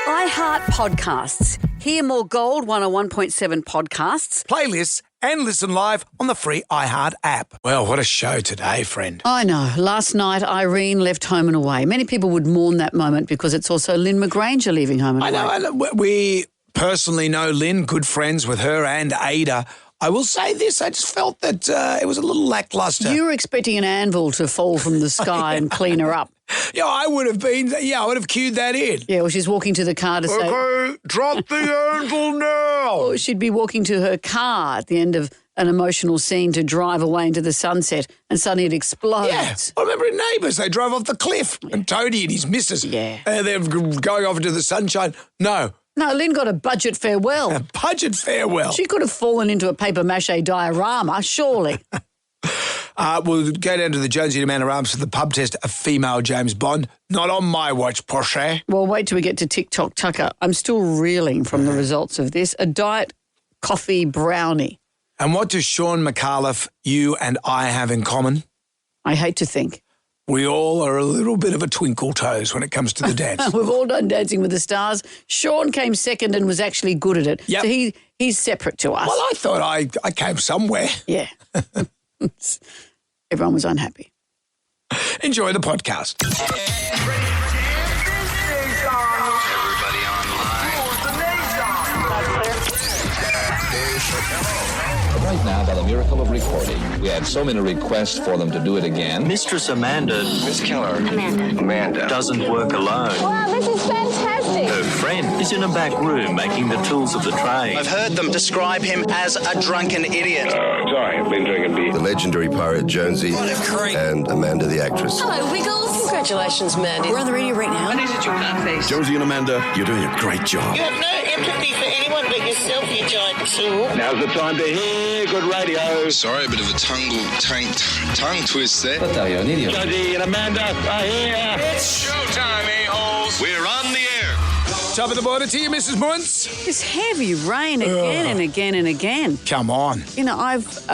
iHeart Podcasts. Hear more Gold 101.7 podcasts. Playlists and listen live on the free iHeart app. Well, what a show today, friend. I know. Last night, Irene left home and away. Many people would mourn that moment because it's also Lynn McGranger leaving home and away. I know. We personally know Lynn, good friends with her and Ada. I will say this, I just felt that it was a little lacklustre. You were expecting an anvil to fall from the sky and clean her up. Yeah, I would have cued that in. Yeah, well, she's walking to the car to say... Okay, drop the anvil now. Or she'd be walking to her car at the end of an emotional scene to drive away into the sunset and suddenly it explodes. Yeah, I remember in Neighbours, they drove off the cliff and Tony and his missus, they're going off into the sunshine. No, Lynn got a budget farewell. A budget farewell. She could have fallen into a papier-mâché diorama, surely. We'll go down to the Jonesy and Amanda Arms for the pub test of female James Bond. Not on my watch, Porsche. Well, wait till we get to TikTok Tucker. I'm still reeling from the results of this. A diet coffee brownie. And what does Sean McAuliffe, you and I have in common? I hate to think. We all are a little bit of a twinkle toes when it comes to the dance. We've all done Dancing with the Stars. Sean came second and was actually good at it. Yep. So he's separate to us. Well, I thought I came somewhere. Yeah. Everyone was unhappy. Enjoy the podcast. Everybody Right now, by the miracle of recording, we had so many requests for them to do it again. Mistress Amanda. Miss Keller. Amanda. Doesn't work alone. Wow, this is fantastic. Her friend is in a back room making the tools of the trade. I've heard them describe him as a drunken idiot. Sorry, I've been drinking beer. The legendary pirate Jonesy and Amanda the actress. Hello, Wiggles. Congratulations, Mandy. We're on the radio right now. What is it, you face? Jonesy and Amanda, you're doing a great job. You have no empathy for anyone but yourself, you giant tool. Now's the time to hear good radio. Sorry, a bit of a tongue twist there. What the hell, you're an idiot. Jonesy and Amanda are here. It's showtime, a-holes. We're on the air. Top of the border to you, Mrs. Muntz. This heavy rain again and again and again. Come on. You know, I've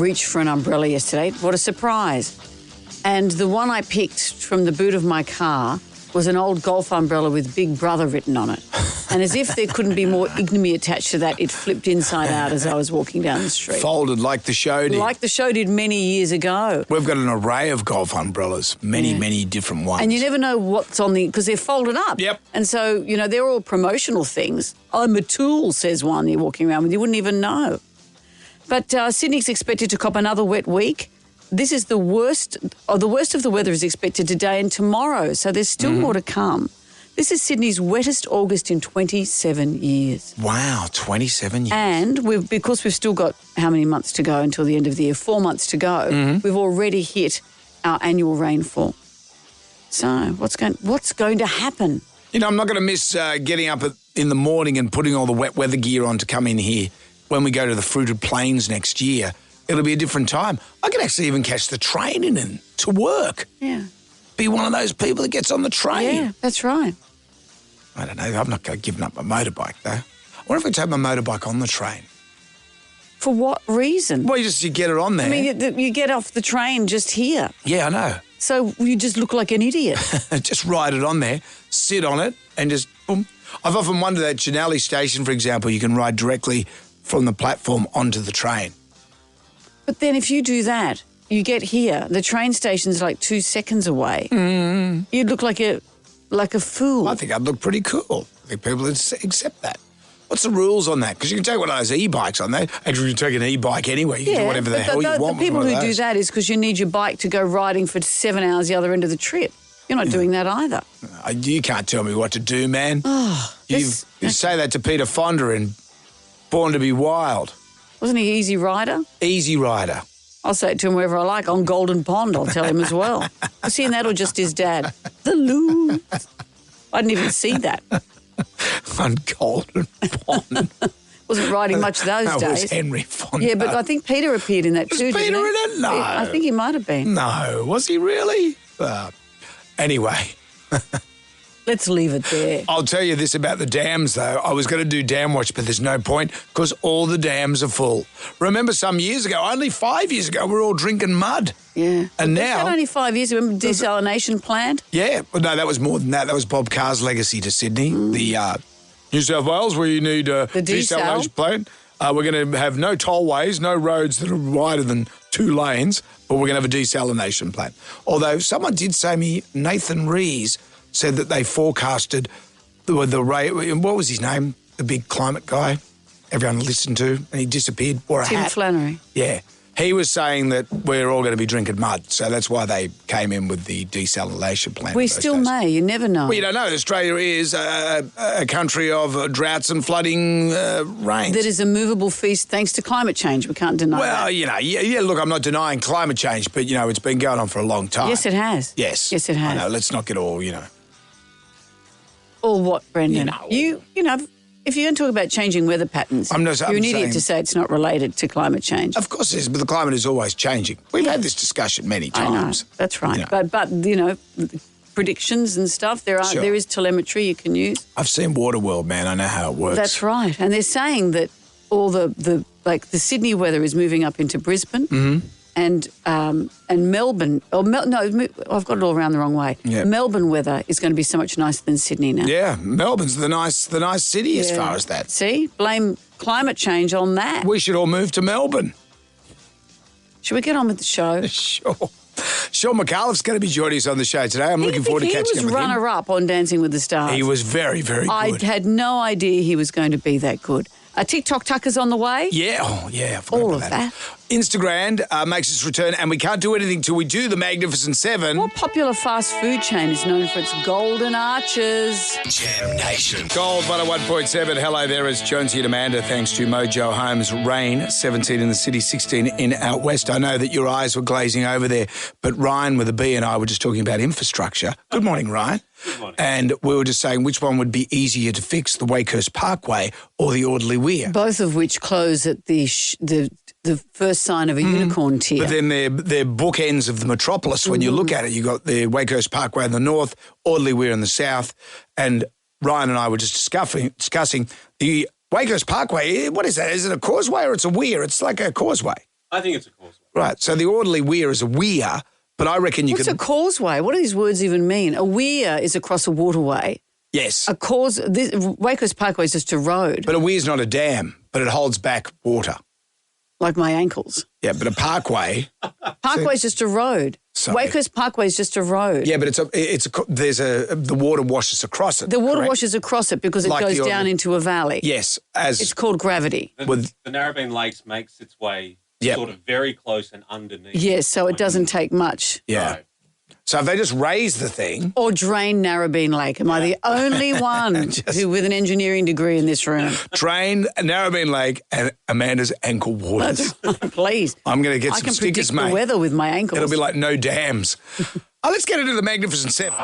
reached for an umbrella yesterday. What a surprise. And the one I picked from the boot of my car was an old golf umbrella with Big Brother written on it. And as if there couldn't be more ignominy attached to that, it flipped inside out as I was walking down the street. Folded like the show did. Like the show did many years ago. We've got an array of golf umbrellas, many different ones. And you never know what's on the... because they're folded up. Yep. And so, you know, they're all promotional things. I'm a tool, says one you're walking around with. You wouldn't even know. But Sydney's expected to cop another wet week. This is the worst of the weather is expected today and tomorrow, so there's still more to come. This is Sydney's wettest August in 27 years. Wow, 27 years. And because we've still got how many months to go until the end of the year? 4 months to go. We've already hit our annual rainfall. So what's going to happen? You know, I'm not going to miss getting up in the morning and putting all the wet weather gear on to come in here when we go to the Fruited Plains next year. It'll be a different time. I could actually even catch the train in and to work. Yeah. Be one of those people that gets on the train. Yeah, that's right. I don't know. I'm not giving up my motorbike, though. I wonder if I take my motorbike on the train. For what reason? Well, you get it on there. I mean, you get off the train just here. Yeah, I know. So you just look like an idiot. Just ride it on there, sit on it, and just boom. I've often wondered at Janelli Station, for example, you can ride directly from the platform onto the train. But then if you do that, you get here, the train station's like 2 seconds away. You'd look like a fool. I think I'd look pretty cool. I think people would accept that. What's the rules on that? Because you can take one of those e-bikes on there. Actually, you can take an e-bike anyway. You can do whatever the hell you want. The people with one who of do those. that is because you need your bike to go riding for 7 hours the other end of the trip. You're not doing that either. You can't tell me what to do, man. Oh, You say that to Peter Fonda in Born to be Wild. Wasn't he Easy Rider? Easy Rider. I'll say it to him wherever I like. On Golden Pond, I'll tell him as well. Was he in that or just his dad? The Loons. I didn't even see that. On Golden Pond. Wasn't riding much those days. That was Henry Fonda. Yeah, but I think Peter appeared in that too, Was Peter didn't he? in it? No. I think he might have been. No, was he really? Anyway. Let's leave it there. I'll tell you this about the dams, though. I was going to do Dam Watch, but there's no point because all the dams are full. Remember some years ago, only 5 years ago, we were all drinking mud. Yeah. And Was now... that only 5 years? Remember desalination plant? Yeah. Well, no, that was more than that. That was Bob Carr's legacy to Sydney. The New South Wales, where you need a desalination plant. We're going to have no tollways, no roads that are wider than 2 lanes, but we're going to have a desalination plant. Although someone did say to me, Nathan Rees said that they forecasted the what was his name? The big climate guy everyone listened to, and he disappeared. Wore a Tim hat. Flannery. Yeah. He was saying that we're all going to be drinking mud, so that's why they came in with the desalination plant. We still may. You never know. Well, you don't know. Australia is a country of droughts and flooding rains. That is a movable feast thanks to climate change. We can't deny that. Well, look, I'm not denying climate change, but, it's been going on for a long time. Yes, it has. Yes. Yes, it has. I know, let's not get all, Or what, Brendan? If you're going to talk about changing weather patterns, you're an idiot to say it's not related to climate change. Of course it is, but the climate is always changing. We've had this discussion many times. I know, that's right. But predictions and stuff, there is telemetry you can use. I've seen Waterworld, man. I know how it works. That's right. And they're saying that all the Sydney weather is moving up into Brisbane and Melbourne. I've got it all around the wrong way. Yep. Melbourne weather is going to be so much nicer than Sydney now. Yeah, Melbourne's the nice city as far as that. See, blame climate change on that. We should all move to Melbourne. Should we get on with the show? Sure. Sean McAuliffe's going to be joining us on the show today. I'm looking forward to catching up with him. He was runner-up on Dancing with the Stars. He was very, very good. I had no idea he was going to be that good. A TikTok Tucker's on the way. Yeah, I forgot all about of that. Instagram makes its return, and we can't do anything till we do the Magnificent Seven. What popular fast food chain is known for its golden arches? Jam Nation. Gold 101.7. Hello there, it's Jonesy and Amanda. Thanks to Mojo Homes. Rain, 17 in the city, 16 in out west. I know that your eyes were glazing over there, but Ryan with a B and I were just talking about infrastructure. Good morning, Ryan. Good morning. And we were just saying which one would be easier to fix, the Wakehurst Parkway or the Audley Weir? Both of which close at the first sign of a unicorn tear. But then they're bookends of the metropolis. When you look at it, you've got the Wakehurst Parkway in the north, Audley Weir in the south, and Ryan and I were just discussing the Wakehurst Parkway. What is that? Is it a causeway or it's a weir? It's like a causeway. I think it's a causeway. Right, so the Audley Weir is a weir, but I reckon you could... What's a causeway? What do these words even mean? A weir is across a waterway. Yes. Wakehurst Parkway is just a road. But a weir's not a dam, but it holds back water. Like my ankles. Yeah, but a parkway... Parkway's just a road. Sorry. Wakehurst Parkway is just a road. Yeah, but the water washes across it. The water correct? washes across it because it Like goes down into a valley. Yes. It's called gravity. The Narrabeen Lakes makes its way sort of very close and underneath. Yes, so it doesn't take much. Yeah. Right. So if they just raise the thing... Or drain Narrabeen Lake. Am I the only one who with an engineering degree in this room? Drain Narrabeen Lake and Amanda's ankle waters. Please. I'm going to get some stickers, I can predict mate. the weather with my ankles. It'll be like no dams. Let's get into the Magnificent Seven.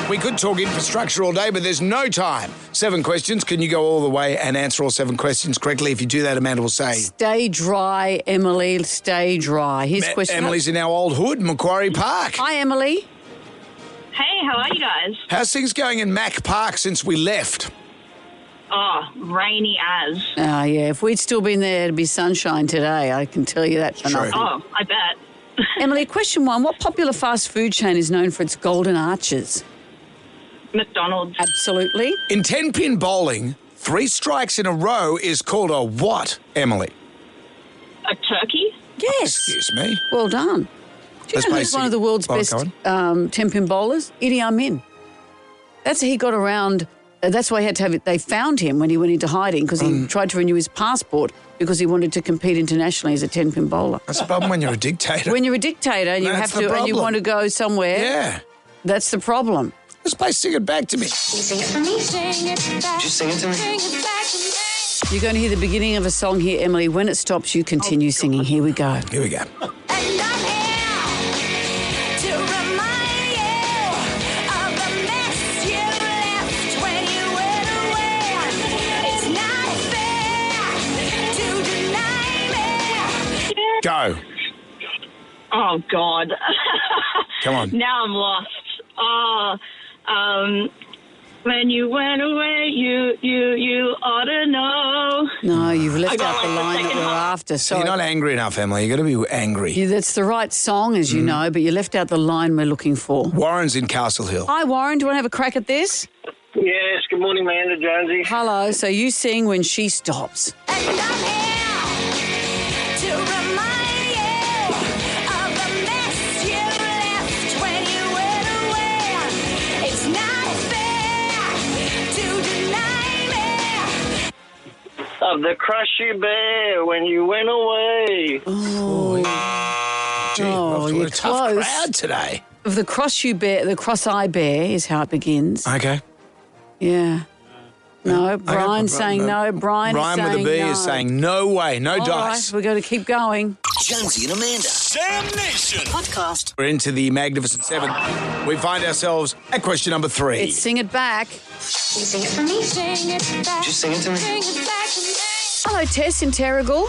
We could talk infrastructure all day, but there's no time. 7 questions. Can you go all the way and answer all 7 questions correctly? If you do that, Amanda will say... Stay dry, Emily. Stay dry. Here's question. Emily's in our old hood, Macquarie Park. Hi, Emily. Hey, how are you guys? How's things going in Mac Park since we left? Oh, rainy as. Yeah. If we'd still been there, it'd be sunshine today. I can tell you that for nothing. Oh, I bet. Emily, question 1. What popular fast food chain is known for its golden arches? McDonald's. Absolutely. In 10-pin bowling, 3 strikes in a row is called a what, Emily? A turkey? Yes. Excuse me. Well done. Do you know who's one of the world's best 10-pin bowlers? Idi Amin. He got around. That's why they found him when he went into hiding because he tried to renew his passport because he wanted to compete internationally as a 10-pin bowler. That's the problem when you're a dictator. When you're a dictator and and you want to go somewhere. Yeah. That's the problem. Let's play Sing It Back to Me. Sing it for me. Sing it back. Just sing it to me. Sing it back to me. You're going to hear the beginning of a song here, Emily. When it stops, you continue singing. Here we go. Here we go. And I'm here to remind you of the mess you left when you went away. It's not fair to deny me. Go. Oh, God. Come on. Now I'm lost. When you went away, you ought to know. No, you've left I out the got line the that second we're half. after. Sorry. You're not angry enough, Emily. You've got to be angry. That's the right song, as you know, but you left out the line we're looking for. Warren's in Castle Hill. Hi, Warren. Do you want to have a crack at this? Yes, good morning, Amanda Jonesy. Hello. So you sing When She Stops. And I'm here to remind you of the mess you left when you went away. It's not fair to deny me. Of the crush you bear when you went away. Gee, we're off to you're a tough close. crowd today. The cross you bear, the cross I bear is how it begins. Okay. Yeah. No, Brian's saying no. Brian Brian is with saying a B no. is saying no way, no All dice. right, we're going to keep going. Jonesy and Amanda. Sam Nation. Podcast. We're into the Magnificent Seven. We find ourselves at question number 3. It's Sing It Back. Sing it for me. Sing it back. Just sing it to me. Sing it back to me. Hello, Tess in Terrigal.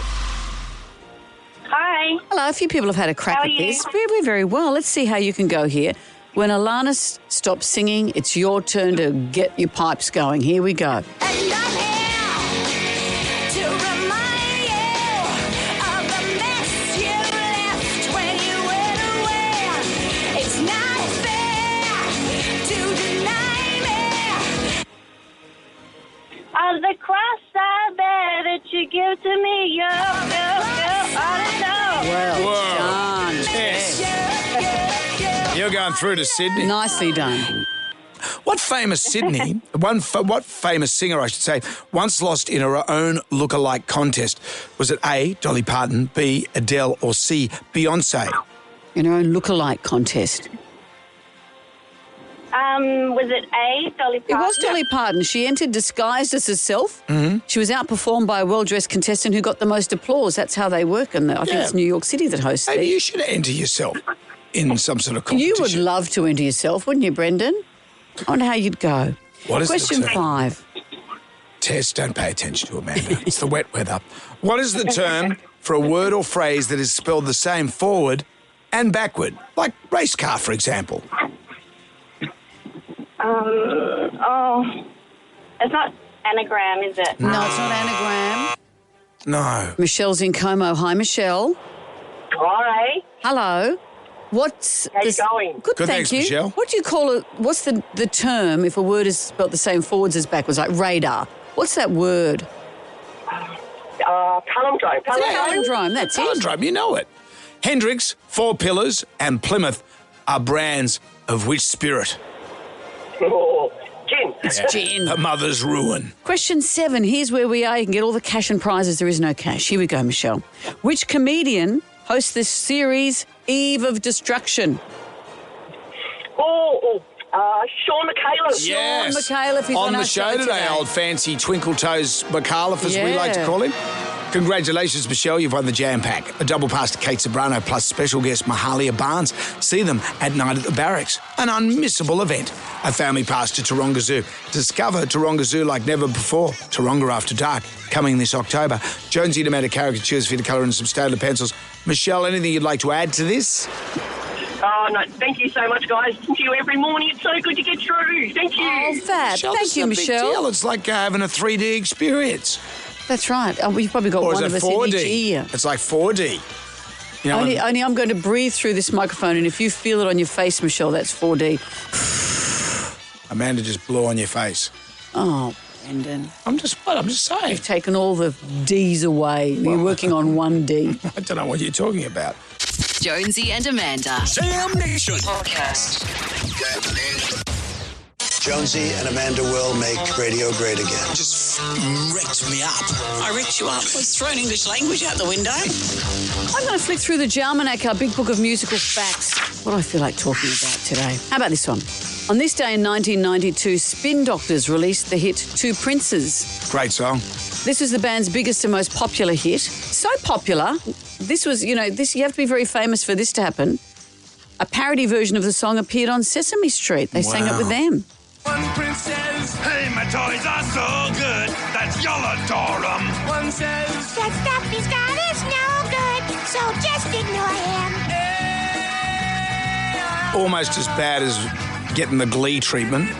Hi. Hello, a few people have had a crack How at are you? this. We're very well. Let's see how you can go here. When Alana stops singing, it's your turn to get your pipes going. Here we go. And I'm here to remind you of the mess you left when you went away. It's not fair to deny me. Of the cross I bear that you give to me, I don't know. Well done. Tess. You're going through to Sydney. Nicely done. What famous Sydney, what famous singer, I should say, once lost in her own look-alike contest? Was it A, Dolly Parton, B, Adele, or C, Beyonce? In her own look-alike contest. Was it A, Dolly Parton? It was Dolly Parton. She entered disguised as herself. Mm-hmm. She was outperformed by a well-dressed contestant who got the most applause. That's how they work. And I think Yeah. it's New York City that hosts Maybe these. you should enter yourself in some sort of competition. You would love to enter yourself, wouldn't you, Brendan? I wonder how you'd go. What is Question the term? 5. Tess, don't pay attention to Amanda. It's the wet weather. What is the term for a word or phrase that is spelled the same forward and backward? Like race car, for example. It's not anagram, is it? No, it's not anagram. No. Michelle's in Como. Hi, Michelle. Hi. Hello. What's How you this- going? Good, Good, thank thanks, you. Michelle. What do you call it? What's the term if a word is spelled the same forwards as backwards, like radar? What's that word? Palindrome. Palindrome, that's it. Palindrome, you know it. Hendrix, Four Pillars, and Plymouth are brands of which spirit? Oh, gin. It's gin. A mother's ruin. Question 7. Here's where we are. You can get all the cash and prizes. There is no cash. Here we go, Michelle. Which comedian hosts this series, Eve of Destruction? Sean McCallum. Yes. Sean McAuliffe is on the our show show today, today. old fancy Twinkle Toes McAuliffe, as we like to Yeah. call him. Congratulations, Michelle. You've won the Jam Pack, a double pass to Kate Sobrano plus special guest Mahalia Barnes. See them at night at the Barracks. An unmissable event. A family pass to Taronga Zoo. Discover Taronga Zoo like never before. Taronga After Dark, coming this October. Jonesy and Amanda caricatures for you to colour in some Staedtler pencils. Michelle, anything you'd like to add to this? Oh, no, thank you so much, guys. Thank you every morning. It's so good to get through. Thank you. Oh, fab. Michelle, Thank this you, is a big Michelle. deal. It's like having a 3D experience. That's right. We've probably got Or is one it of us 4D? in each ear. It's like 4D. You know, Only I'm going to breathe through this microphone, and if you feel it on your face, Michelle, that's 4D. Amanda just blew on your face. Oh, Brendan. I'm just saying. You've taken all the D's away. You're working on 1D. I don't know what you're talking about. Jonesy and Amanda. Sam Nation. Podcast. Jonesy and Amanda will make radio great again. Just wrecked me up. I wrecked you up. Let's throw English language out the window. I'm going to flick through the Jalmanac, our big book of musical facts. What do I feel like talking about today? How about this one? On this day in 1992, Spin Doctors released the hit Two Princes. Great song. This is the band's biggest and most popular hit. So popular, this was, you have to be very famous for this to happen. A parody version of the song appeared on Sesame Street. They sang it with them. One prince says, hey, my toys are so good that you'll adore them. One says, That stuff he's got is no good, so just ignore him. Almost as bad as getting the Glee treatment.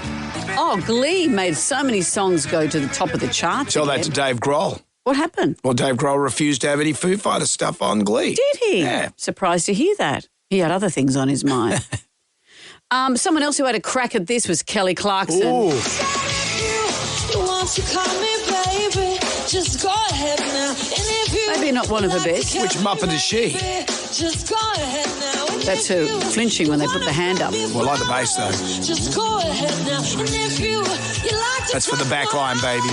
Oh, Glee made so many songs go to the top of the charts. Tell that to Dave Grohl. What happened? Well, Dave Grohl refused to have any Foo Fighters stuff on Glee. Did he? Yeah. Surprised to hear that. He had other things on his mind. Someone else who had a crack at this was Kelly Clarkson. You want to call me baby? Just go ahead now. And if you Maybe not one of her best. Which Muppet is she? just go ahead now. And That's her flinching when they put the hand up. Well, I like the bass, though. just go ahead now. And if you like to That's for the back line, baby.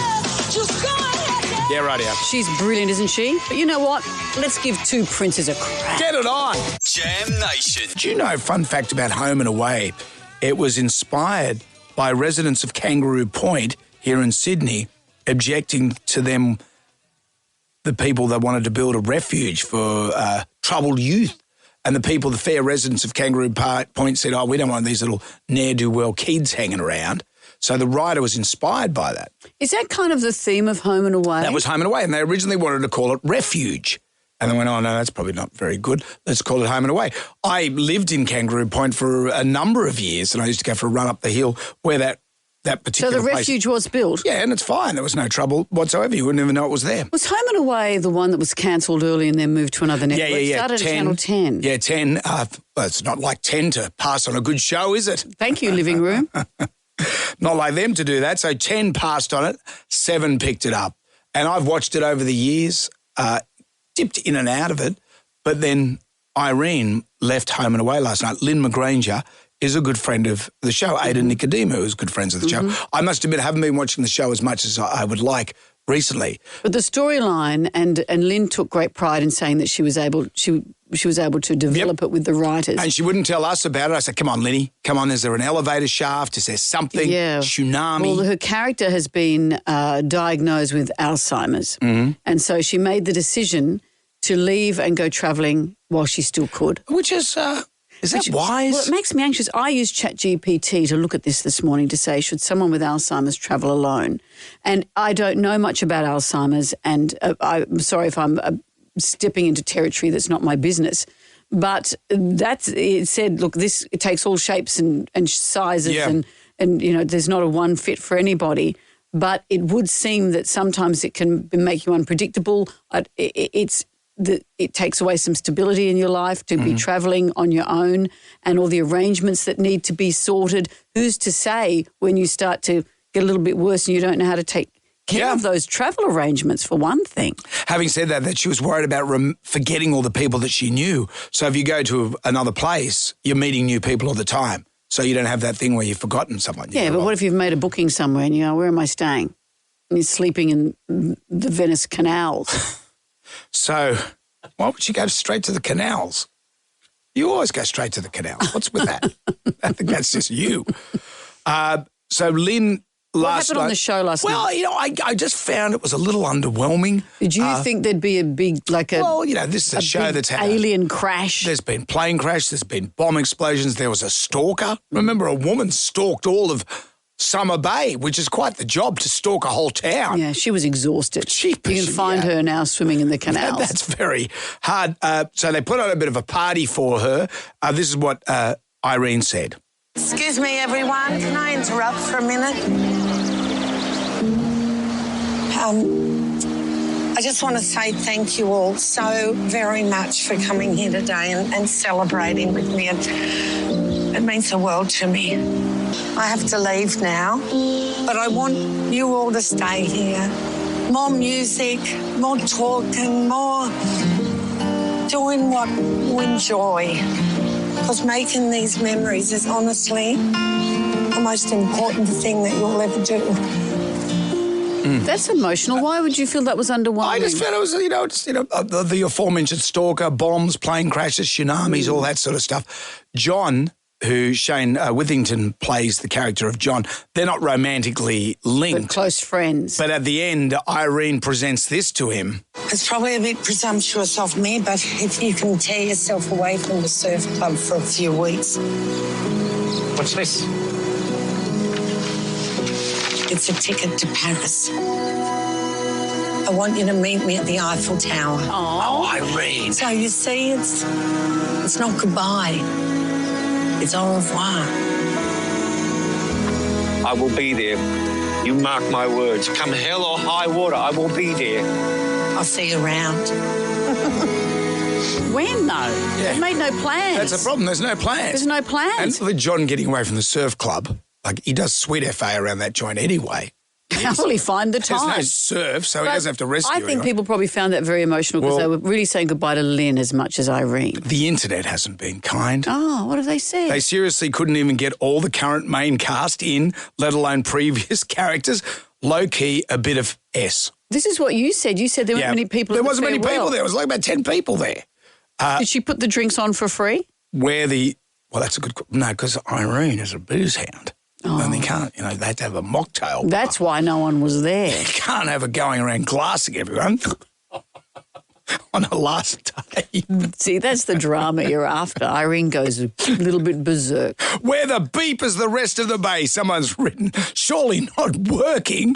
just go ahead now. Yeah, right out. She's brilliant, isn't she? But you know what? Let's give two princes a crack. Get it on. Jam Nation. Do you know, fun fact about Home and Away, it was inspired by residents of Kangaroo Point here in Sydney objecting to them, the people that wanted to build a refuge for troubled youth. And the fair residents of Kangaroo Point said, we don't want these little ne'er-do-well kids hanging around. So the writer was inspired by that. Is that kind of the theme of Home and Away? That was Home and Away, and they originally wanted to call it Refuge. And they went, no, that's probably not very good. Let's call it Home and Away. I lived in Kangaroo Point for a number of years, and I used to go for a run up the hill where that particular So the place... refuge was built? Yeah, and it's fine. There was no trouble whatsoever. You wouldn't even know it was there. Was Home and Away the one that was cancelled early and then moved to another network? Yeah. It started at Channel 10. Yeah, 10. Well, it's not like 10 to pass on a good show, is it? Thank you, Living Room. Not like them to do that. So 10 passed on it, 7 picked it up. And I've watched it over the years, dipped in and out of it. But then Irene left Home and Away last night. Lynn McGranger is a good friend of the show. Ada Nicodemo is good friends of the show. I must admit, I haven't been watching the show as much as I would like recently. But the storyline, and Lynn took great pride in saying that she was able to develop it with the writers. And she wouldn't tell us about it. I said, come on, Linny, come on, is there an elevator shaft? Is there something? Yeah. Tsunami? Well, her character has been diagnosed with Alzheimer's. And so she made the decision to leave and go travelling while she still could. Which is... Is that wise? Well, it makes me anxious. I used ChatGPT to look at this morning to say, should someone with Alzheimer's travel alone? And I don't know much about Alzheimer's, and I'm sorry if I'm stepping into territory that's not my business. But it said, look, it takes all shapes and sizes, and you know, there's not a one fit for anybody. But it would seem that sometimes it can make you unpredictable. It takes away some stability in your life to be travelling on your own, and all the arrangements that need to be sorted. Who's to say when you start to get a little bit worse and you don't know how to take care of those travel arrangements, for one thing? Having said that she was worried about forgetting all the people that she knew. So if you go to another place, you're meeting new people all the time. So you don't have that thing where you've forgotten someone. Yeah, but what if you've made a booking somewhere and you go, where am I staying? And you're sleeping in the Venice canals. So why would you go straight to the canals? You always go straight to the canals. What's with that? I think that's just you. So Lynn What last happened night, on the show last night? Well, you know, I just found it was a little underwhelming. Did you think there'd be a big, Well, you know, this is a show big that's had alien crash? There's been plane crash. There's been bomb explosions. There was a stalker. Remember, a woman stalked all of Summer Bay, which is quite the job to stalk a whole town. Yeah, she was exhausted. Jeepers, you can find her now swimming in the canals. That's very hard. So they put on a bit of a party for her. This is what Irene said. Excuse me, everyone. Can I interrupt for a minute? I just want to say thank you all so very much for coming here today and celebrating with me. It means the world to me. I have to leave now, but I want you all to stay here. More music, more talking, more doing what you enjoy. Because making these memories is honestly the most important thing that you'll ever do. That's emotional. Why would you feel that was underwhelming? I just felt it was, the aforementioned stalker, bombs, plane crashes, tsunamis, all that sort of stuff. John, who Shane Withington plays the character of John, they're not romantically linked. But close friends. But at the end, Irene presents this to him. It's probably a bit presumptuous of me, but if you can tear yourself away from the surf club for a few weeks. What's this? It's a ticket to Paris. I want you to meet me at the Eiffel Tower. Oh, Irene. So you see, it's not goodbye. It's au revoir. I will be there. You mark my words. Come hell or high water, I will be there. I'll see you around. When, though? They've made no plans. That's the problem. There's no plans. There's no plans. And with John getting away from the surf club, like he does sweet FA around that joint anyway. How will he find the time? There's no surf, so he doesn't have to rescue I think anyone. people probably found that very emotional because they were really saying goodbye to Lynn as much as Irene. The internet hasn't been kind. Oh, what have they said? They seriously couldn't even get all the current main cast in, let alone previous characters. Low-key, a bit of S. This is what you said. You said there weren't many people. There wasn't many people there. It was like about 10 people there. Did she put the drinks on for free? Well, that's a good... No, because Irene is a booze hound. Oh. And they can't, they have to have a mocktail. That's why no one was there. You can't have her going around glassing everyone on her last day. See, that's the drama you're after. Irene goes a little bit berserk. Where the beep is the rest of the bay, someone's written, surely not working.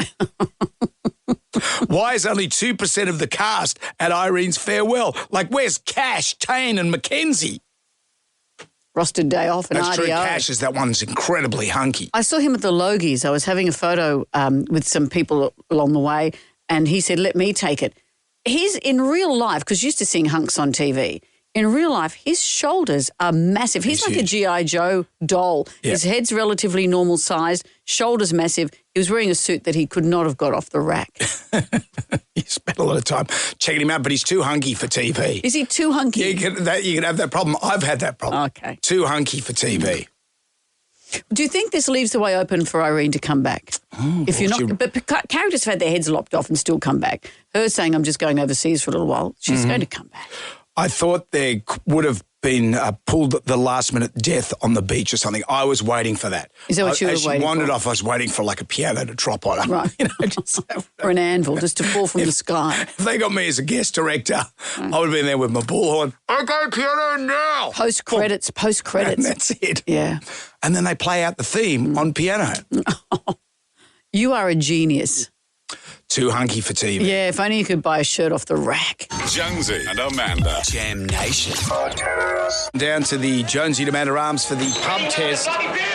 Why is only 2% of the cast at Irene's farewell? Like, where's Cash, Tane and Mackenzie? Rostered day off and That's RDO. true. Cash is that one's incredibly hunky. I saw him at the Logies. I was having a photo with some people along the way, and he said, let me take it. He's in real life, because used to seeing hunks on TV. In real life, his shoulders are massive. He's like huge. A G.I. Joe doll. Yep. His head's relatively normal sized, shoulders massive. He was wearing a suit that he could not have got off the rack. You spent a lot of time checking him out, but he's too hunky for TV. Is he too hunky? Yeah, you can have that problem. I've had that problem. Okay. Too hunky for TV. Do you think this leaves the way open for Irene to come back? If you're not, but characters have had their heads lopped off and still come back. Her saying, I'm just going overseas for a little while. She's going to come back. I thought there would have been pulled the last-minute death on the beach or something. I was waiting for that. Is that what you were waiting for? As she wandered off, I was waiting for like a piano to drop on her. Right. Or an anvil just to fall from the sky. If they got me as a guest director, I would have been there with my bullhorn. Okay, piano now. Post-credits. And that's it. Yeah. And then they play out the theme on piano. You are a genius. Too hunky for TV. Yeah, if only you could buy a shirt off the rack. Jonesy and Amanda. Jam Nation. Down to the Jonesy and Amanda Arms for the pub test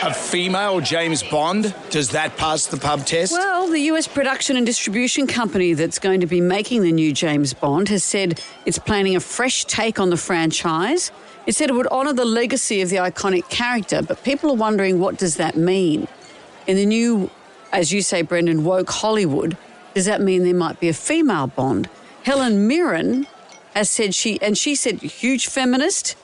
of female James Bond. Does that pass the pub test? Well, the US production and distribution company that's going to be making the new James Bond has said it's planning a fresh take on the franchise. It said it would honour the legacy of the iconic character, but people are wondering, what does that mean? In the new, as you say, Brendan, woke Hollywood, does that mean there might be a female Bond? Helen Mirren has said she said, huge feminist.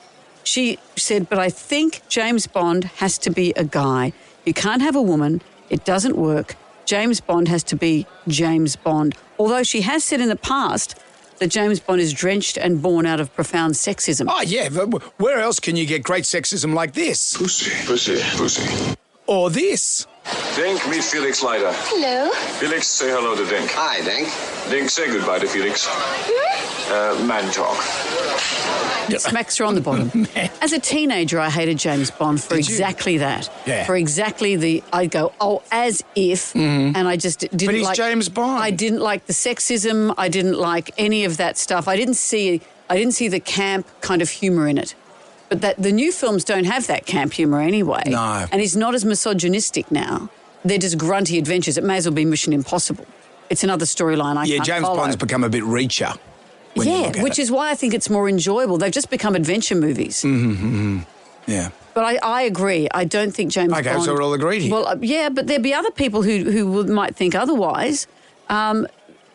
She said, but I think James Bond has to be a guy. You can't have a woman. It doesn't work. James Bond has to be James Bond. Although she has said in the past that James Bond is drenched and born out of profound sexism. Oh, yeah. Where else can you get great sexism like this? Pussy. Or this. Dink, meet Felix later. Hello. Felix, say hello to Dink. Hi, Dink. Dink, say goodbye to Felix. Man talk. Smacks her on the bottom. As a teenager, I hated James Bond for exactly that. Yeah. For exactly I'd go, as if, and I just didn't like... But he's James Bond. I didn't like the sexism. I didn't like any of that stuff. I didn't see the camp kind of humour in it. But the new films don't have that camp humour anyway. No. And he's not as misogynistic now. They're just grunty adventures. It may as well be Mission Impossible. It's another storyline I can't James follow. Bond's become a bit reacher. Yeah, which is why I think it's more enjoyable. They've just become adventure movies. Mm-hmm. Yeah. But I agree. I don't think James Bond... Okay, so we're all agreed here. Well, yeah, but there'd be other people who might think otherwise. What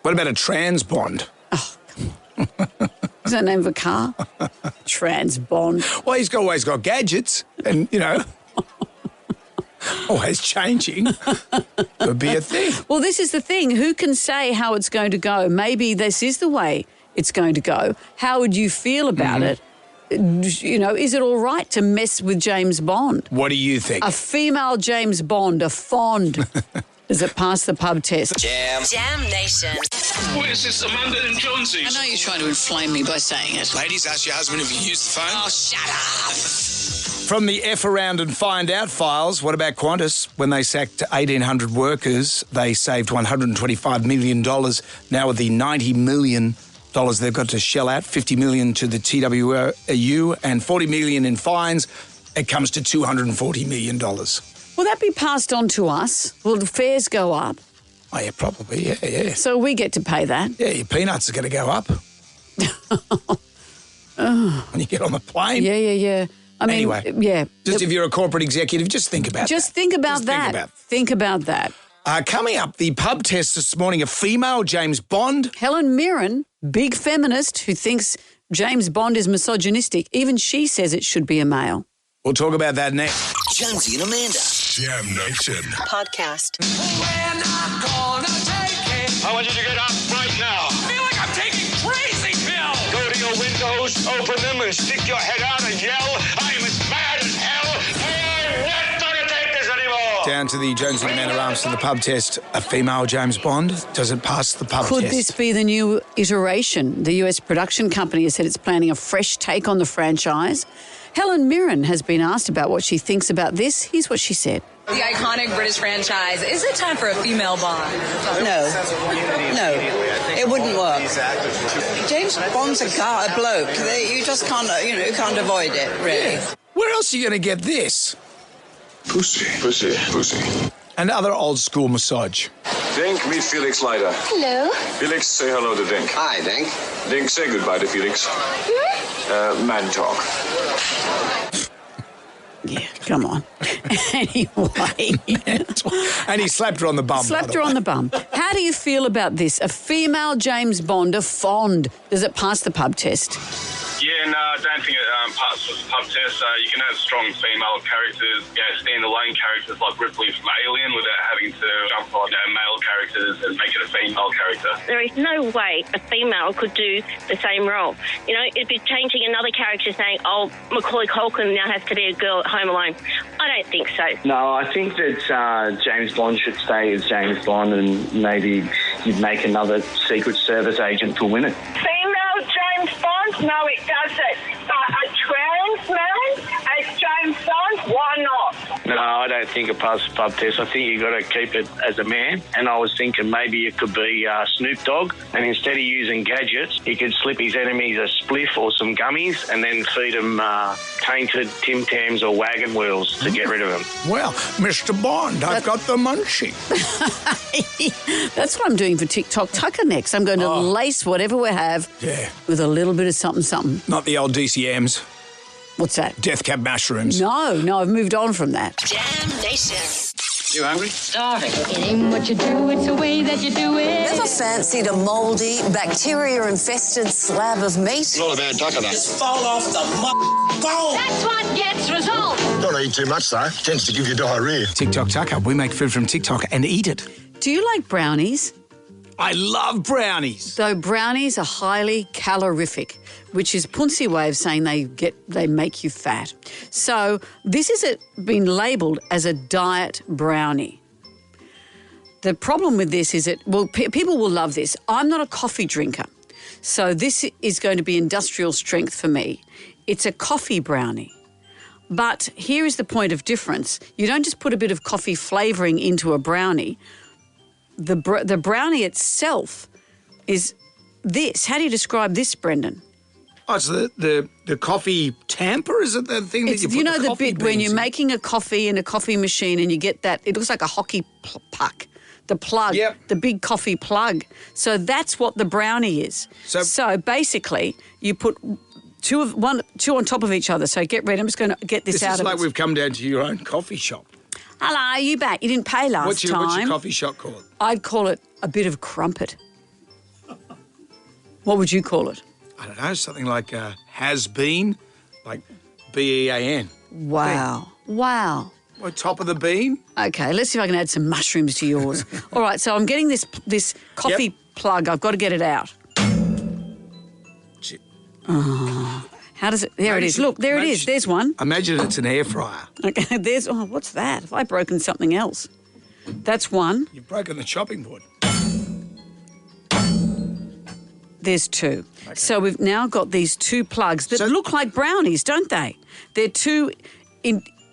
about a trans Bond? Oh, come on. Is that the name of a car? Trans Bond. Well, he's always got gadgets and, always changing. Would be a thing. Well, this is the thing. Who can say how it's going to go? Maybe this is the way it's going to go. How would you feel about it? Is it all right to mess with James Bond? What do you think? A female James Bond, a fond. Does it pass the pub test? Jam Nation. Where's this Amanda and Jonesy? I know you're trying to inflame me by saying it. Ladies, ask your husband if you use the phone. Oh, shut up. From the F around and find out files, what about Qantas? When they sacked 1,800 workers, they saved $125 million. Now with the $90 million they've got to shell out, $50 million to the TWU and $40 million in fines, it comes to $240 million. Will that be passed on to us? Will the fares go up? Oh, yeah, probably, yeah. So we get to pay that? Yeah, your peanuts are going to go up. When you get on the plane. Yeah. I mean, anyway, yeah. Just if you're a corporate executive, just think about that. Just think about that. Think about that. Coming up, the pub test this morning, a female James Bond. Helen Mirren, big feminist who thinks James Bond is misogynistic. Even she says it should be a male. We'll talk about that next. Jonesy and Amanda. Jam Nation. Podcast. I want you to get up right now. I feel like I'm taking crazy pills. Go to your windows, open them, and stick your head out and yell, I'm as mad as hell. I'm not going to take this anymore. Down to the Jonesy and Amanda Arms to the pub test. A female James Bond. Does it pass the pub Could test? this be the new iteration? The US production company has said it's planning a fresh take on the franchise. Helen Mirren has been asked about what she thinks about this. Here's what she said. The iconic British franchise, is it time for a female Bond? No, it wouldn't work. James Bond's a bloke. You just can't, you can't avoid it, really. Where else are you going to get this? Pussy. And other old school massage. Dink, meet Felix Leiter. Hello. Felix, say hello to Dink. Hi, Dink. Dink, say goodbye to Felix. Man talk. Yeah, come on. Anyway. And he slapped her on the bum. Slapped her on the bum. How do you feel about this? A female James Bond, a Fond. Does it pass the pub test? Yeah, no, I don't think it passes the pub test. You can have strong female characters, standalone characters like Ripley from Alien without having to jump on male characters and make it a female character. There is no way a female could do the same role. It'd be changing another character saying, oh, Macaulay Culkin now has to be a girl at home alone. I don't think so. No, I think that James Bond should stay as James Bond and maybe you'd make another Secret Service agent to win it. Female James Bond? No, it doesn't. But a trans man as James Bond? Why not? No, I don't think it passes the pub test. I think you got to keep it as a man. And I was thinking maybe it could be Snoop Dogg. And instead of using gadgets, he could slip his enemies a spliff or some gummies and then feed them tainted Tim Tams or wagon wheels to get rid of them. Well, Mr. Bond, I've got the munchie. That's what I'm doing for TikTok Tucker next. I'm going to lace whatever we have with a little bit of something. Not the old DCMs. What's that? Death cab mushrooms. No, I've moved on from that. Jam Nation. You hungry? Starving. It ain't what you do, it's the way that you do it. Ever fancied a mouldy, bacteria-infested slab of meat? Not a bad duck of that. Just fall off the bone. That's what gets results. Don't eat too much, though. Tends to give you diarrhea. TikTok Tucker. We make food from TikTok and eat it. Do you like brownies? I love brownies. Though brownies are highly calorific, which is Punsi way of saying they make you fat. So this has been labelled as a diet brownie. The problem with this is people will love this. I'm not a coffee drinker, so this is going to be industrial strength for me. It's a coffee brownie. But here is the point of difference. You don't just put a bit of coffee flavouring into a brownie. The brownie itself is this. How do you describe this, Brendan? Oh, it's the coffee tamper? Is it the thing that you put the coffee bit when beans you're in? making a coffee in a coffee machine and you get that, it looks like a hockey puck, the plug, the big coffee plug. So that's what the brownie is. So basically you put two on top of each other. So get ready. I'm just going to get this out of it. This is like we've come down to your own coffee shop. Hello, you back. You didn't pay last time. What's your coffee shop called? I'd call it a bit of crumpet. What would you call it? I don't know, something like has been, like BEAN. Wow. Wow. What, top of the bean? Okay, let's see if I can add some mushrooms to yours. All right, so I'm getting this coffee plug. I've got to get it out. Oh, how does it? There it is. Look, there it is. There's one. Imagine it's an air fryer. Okay, what's that? Have I broken something else? That's one. You've broken the chopping board. There's two. Okay. So we've now got these two plugs that look like brownies, don't they? They're two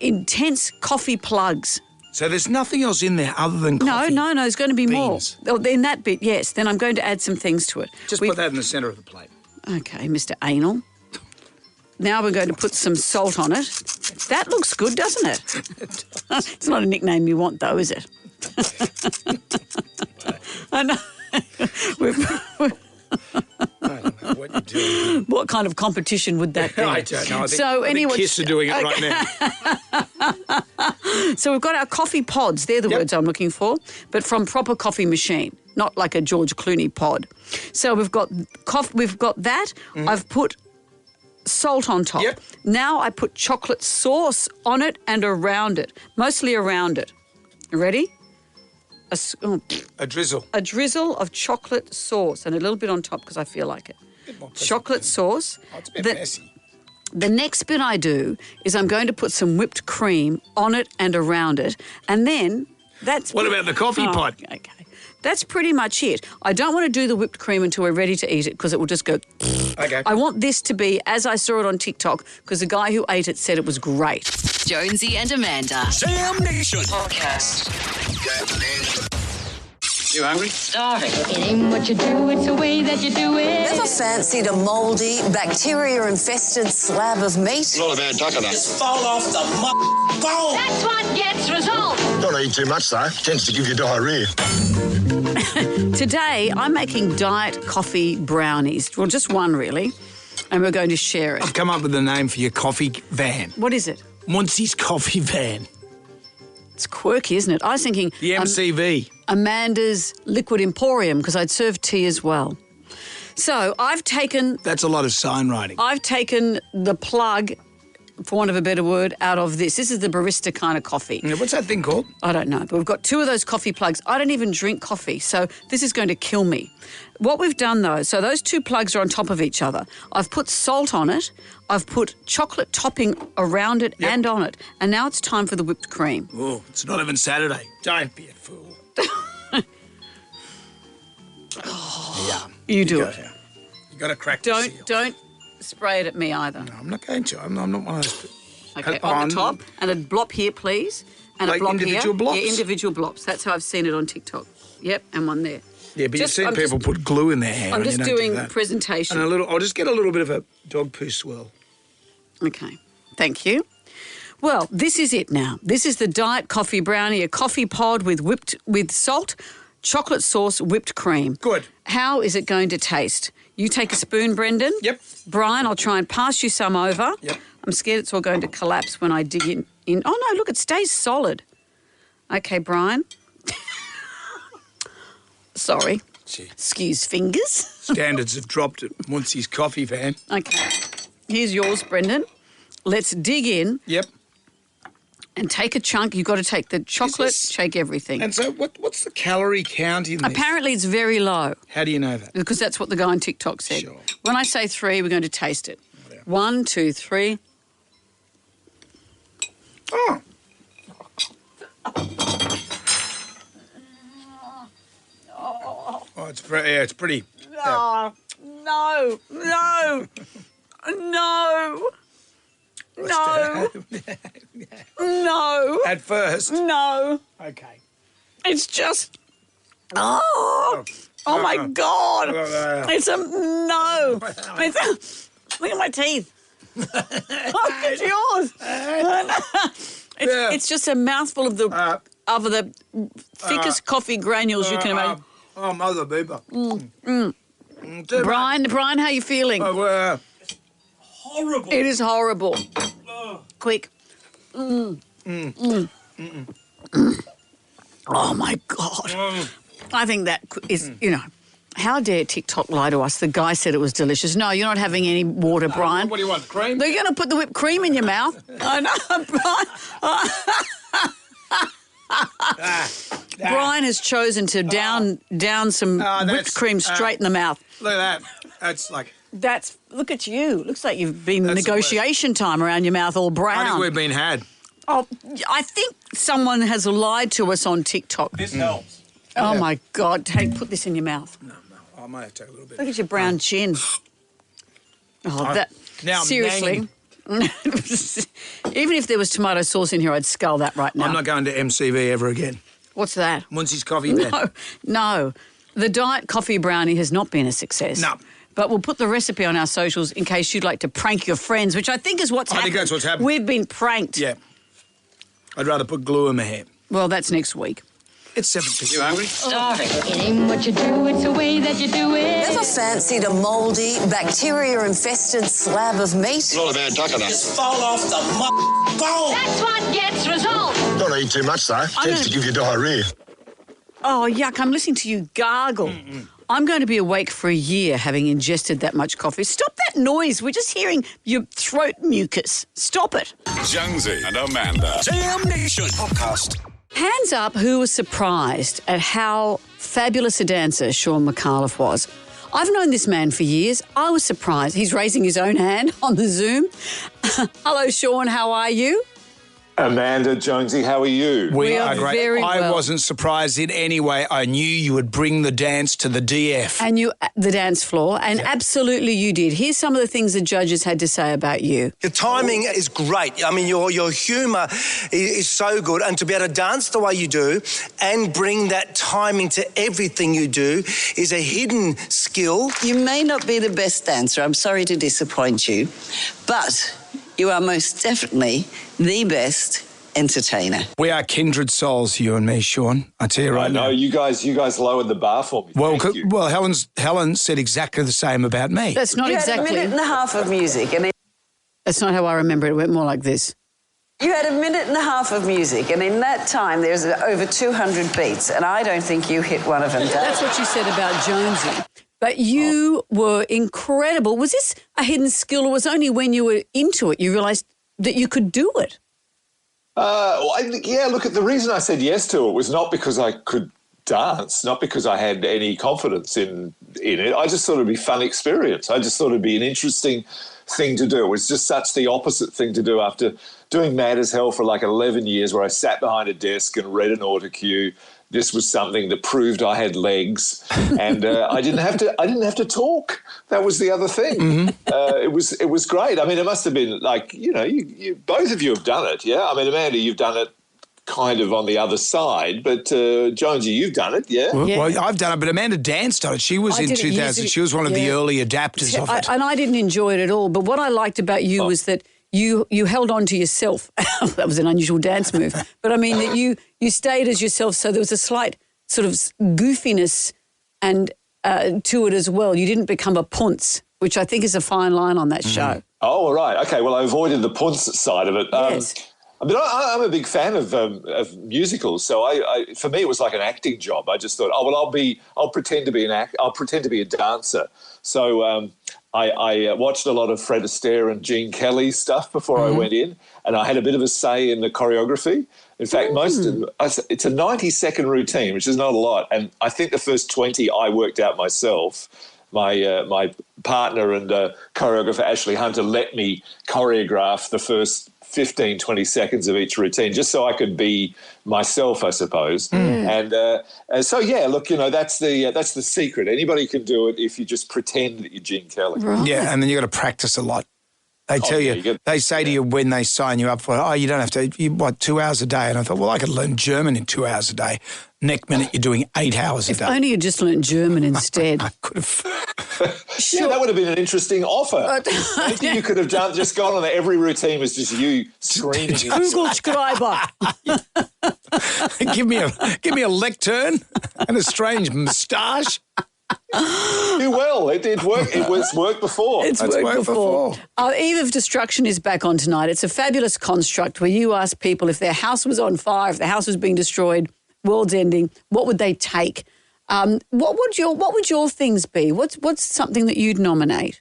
intense coffee plugs. So there's nothing else in there other than coffee? No, there's going to be beans. more. Oh, in that bit, yes. Then I'm going to add some things to it. Just put that in the centre of the plate. Okay, Mr. Anal. Now we're going to put some salt on it. That looks good, doesn't it? It's not a nickname you want, though, is it? I know. I don't know what you're doing. What kind of competition would that be? I don't know. I think, So I think Kiss are doing it right now. So we've got our coffee pods. They're the words I'm looking for, but from proper coffee machine, not like a George Clooney pod. So we've got that. Mm-hmm. I've put salt on top. Yep. Now I put chocolate sauce on it and around it, mostly around it. Ready? A drizzle. A drizzle of chocolate sauce and a little bit on top because I feel like it. Chocolate sauce. Oh, it's a bit messy. The next bit I do is I'm going to put some whipped cream on it and around it, and then that's... What about the coffee pot? Okay. That's pretty much it. I don't want to do the whipped cream until we're ready to eat it because it will just go... Okay. I want this to be, as I saw it on TikTok, because the guy who ate it said it was great. Jonesy and Amanda. Sam Nation. Podcast. You hungry? Starving. It ain't what you do, it's the way that you do it. Never fancied a mouldy, bacteria-infested slab of meat? Not a bad duck of that. Just fall off the bone. That's what gets results. Don't eat too much, though. Tends to give you diarrhea. Today, I'm making diet coffee brownies. Well, just one, really, and we're going to share it. I've come up with a name for your coffee van. What is it? Muncie's Coffee Van. It's quirky, isn't it? I was thinking... The MCV. Amanda's Liquid Emporium, because I'd serve tea as well. So I've taken... That's a lot of sign writing. I've taken the plug, for want of a better word, out of this. This is the barista kind of coffee. Yeah, what's that thing called? I don't know, but we've got two of those coffee plugs. I don't even drink coffee, so this is going to kill me. What we've done, though, so those two plugs are on top of each other. I've put salt on it. I've put chocolate topping around it and on it. And now it's time for the whipped cream. Oh, it's not even Saturday. Don't be a fool. Yeah. You do it. You got to crack the seal. Don't spray it at me either. No, I'm not going to. I'm not one of those. Okay, on the top. And a blop here, please. And Like a blop individual here. blobs? Yeah, individual blobs. That's how I've seen it on TikTok. Yep, and one there. Yeah, but Just- you've I'm seen people put glue in their hair. I'm and just you don't do doing that. presentation. And I'll just get a little bit of a dog poo swirl. Okay, thank you. Well, this is it now. This is the diet coffee brownie, a coffee pod with salt, chocolate sauce, whipped cream. Good. How is it going to taste? You take a spoon, Brendan. Yep. Brian, I'll try and pass you some over. Yep. I'm scared it's all going to collapse when I dig in. Oh, no, look, it stays solid. Okay, Brian. Sorry. Gee. Excuse fingers. Standards have dropped at Muncie's Coffee Van. Okay. Here's yours, Brendan. Let's dig in. Yep. And take a chunk. You've got to take the chocolate, shake everything. And so what's the calorie count in this? Apparently it's very low. How do you know that? Because that's what the guy on TikTok said. Sure. When I say 3, we're going to taste it. Yeah. 1, 2, 3. Oh. Oh, it's pretty. Oh, no. No. At first. No. Okay. It's just... Oh my God. It's a... No. Look at my teeth. Look at yours. It's just a mouthful of the thickest coffee granules you can imagine. Oh, mother beaver. Brian, how are you feeling? Horrible. It is horrible. Quick. Oh, my God. I think that is, how dare TikTok lie to us? The guy said it was delicious. No, you're not having any water, Brian. What do you want, cream? They're going to put the whipped cream in your mouth. I know, Brian. Brian has chosen to down some whipped cream straight in the mouth. Look at that. That's like... Look at you. Looks like you've been That's negotiation time around your mouth all brown. I think we've been had. Oh, I think someone has lied to us on TikTok. This helps. Oh, my God. Put this in your mouth. No. I might have to take a little bit. Look at your brown chin. Oh, that... Now I'm seriously. Even if there was tomato sauce in here, I'd scull that right now. I'm not going to MCV ever again. What's that? Muncie's Coffee Van. No. The diet coffee brownie has not been a success. No. But we'll put the recipe on our socials in case you'd like to prank your friends, which I think is what's happened. I think that's what's happened. We've been pranked. Yeah. I'd rather put glue in my hair. Well, that's next week. It's 7:50. You hungry? Starving. It ain't what you do, it's the way that you do it. Never fancied a mouldy, bacteria-infested slab of meat? Not a bad duck enough. Just fall off the bone. That's what gets results. Don't eat too much, though. Tends to give you diarrhoea. Oh, yuck, I'm listening to you gargle. I'm going to be awake for a year having ingested that much coffee. Stop that noise. We're just hearing your throat mucus. Stop it. Jonesy and Amanda. Jam Nation Podcast. Hands up who was surprised at how fabulous a dancer Sean McAuliffe was. I've known this man for years. I was surprised. He's raising his own hand on the Zoom. Hello, Sean. How are you? Amanda, Jonesy, how are you? We are great. very I well. wasn't surprised in any way. I knew you would bring the dance to the DF. And you, the dance floor, and absolutely you did. Here's some of the things the judges had to say about you. Your timing is great. I mean, your humour is so good. And to be able to dance the way you do and bring that timing to everything you do is a hidden skill. You may not be the best dancer, I'm sorry to disappoint you, but you are most definitely the best entertainer. We are kindred souls, you and me, Sean. I tell you right now. No, you guys lowered the bar for me. Well, Thank you. well, Helen said exactly the same about me. That's not You exactly. had a minute and a half of music, and That's not how I remember it. It went more like this. you had a minute and a half of music, and in that time there's over 200 beats, and I don't think you hit one of them down. That's what you said about Jonesy. But you were incredible. Was this a hidden skill, or was it only when you were into it you realised that you could do it? Look, the reason I said yes to it was not because I could dance, not because I had any confidence in it. I just thought it'd be a fun experience. I just thought it'd be an interesting thing to do. It was just such the opposite thing to do after doing Mad as Hell for like 11 years where I sat behind a desk and read an autocue. This was something that proved I had legs, and I didn't have to talk. That was the other thing. Mm-hmm. It was great. I mean, it must have been like you both of you have done it, yeah. I mean, Amanda, you've done it kind of on the other side, but Jonesy, you've done it, yeah. Well, I've done it, but Amanda danced on it. She was I in did it years 2000. ago. She was one of the Yeah. early adapters of it. And I didn't enjoy it at all. But what I liked about you was that you held on to yourself. That was an unusual dance move. But I mean that you stayed as yourself, so there was a slight sort of goofiness and to it as well. You didn't become a punce, which I think is a fine line on that show. Oh, all right. Okay, well, I avoided the punce side of it. Yes. I mean, I'm a big fan of musicals, so I for me it was like an acting job. I just thought, I'll pretend to be I'll pretend to be a dancer. So I watched a lot of Fred Astaire and Gene Kelly stuff before I went in, and I had a bit of a say in the choreography. In fact, it's a 90-second routine, which is not a lot, and I think the first 20 I worked out myself. My partner and choreographer Ashley Hunter let me choreograph the first 15, 20 seconds of each routine just so I could be myself, I suppose. And so, yeah, look, that's the secret. Anybody can do it if you just pretend that you're Gene Kelly. Right. Yeah, and then you got to practice a lot. They tell they say to you when they sign you up for it, you don't have to, 2 hours a day? And I thought, well, I could learn German in 2 hours a day. Next minute, you're doing 8 hours a day. If only you just learnt German instead. I could have. Yeah, that would have been an interesting offer. Maybe you could have just gone on there. Every routine was just you screaming. Kugelschreiber. give me a lectern and a strange moustache. Do well. It did work. It's worked before. It's worked before. Eve of Destruction is back on tonight. It's a fabulous construct where you ask people if their house was on fire, if their house was being destroyed, world's ending, what would they take? What would your things be? What's something that you'd nominate?